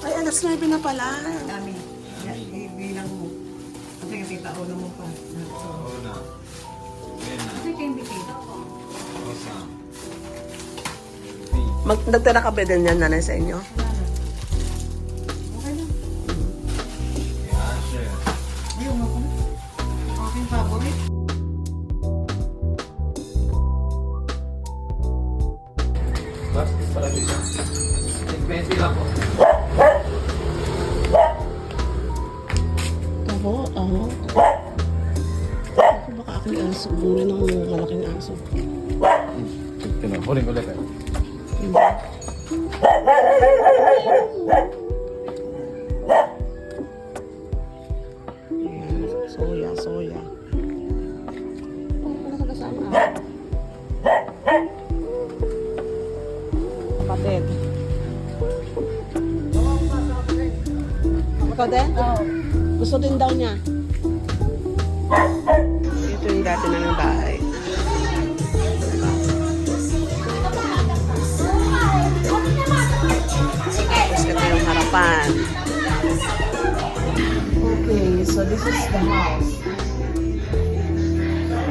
Ay, alas 9 na pala. Dami. Bilang mo. Kasi kasi taon mo pa. Oo na. Ayan na. Kasi kayo bikita. Rosa. Nagtira ka ba din yan, nanay, sa inyo? Okay lang. Ayan, sir. Ayun ako na. Aking favorite. Basket pala dito. 20 lang po. Ako. Ako baka aking aso. Bumili ng malaking aso. Ito na, huling ulit eh. Soya. Ano ka kasama? Kapatid. Ikaw din? Oo. Gusto din daw niya. Ito yung dati naming bahay. Tapos ito yung harapan. Okay, so this is the house.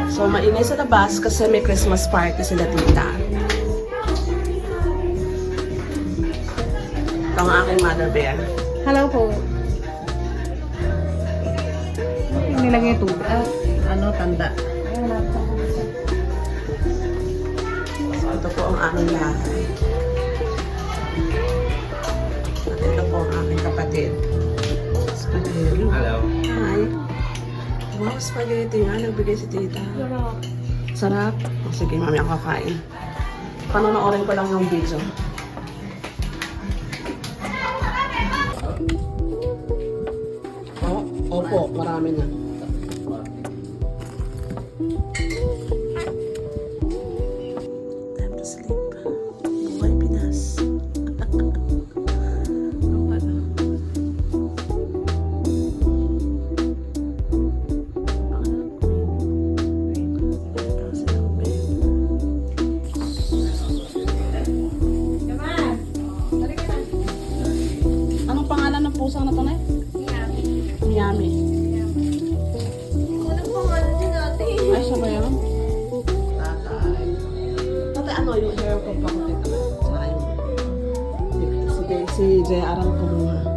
So maingay sa labas kasi may Christmas party sila tita. Ito ang aking mother bear. Hello po. Nilagay ito. Tanda. So ito po ang aking bahay. At ito po ang aking kapatid. Spaghetti. Hello. Hi. Wow, spaghetti nga. Nagbigay si tita. Sarap. O, sige, mami ako kakain. Panonoorin ko lang yung video. Opo, marami na. Time to sleep. Buhay Pinas. Anong pangalan ng pusang na to, Nay? Miami. Ay, siya ba yun? Tatay. Tatay, ano yung hair ko pa ko dito? Si JR ang kumuha.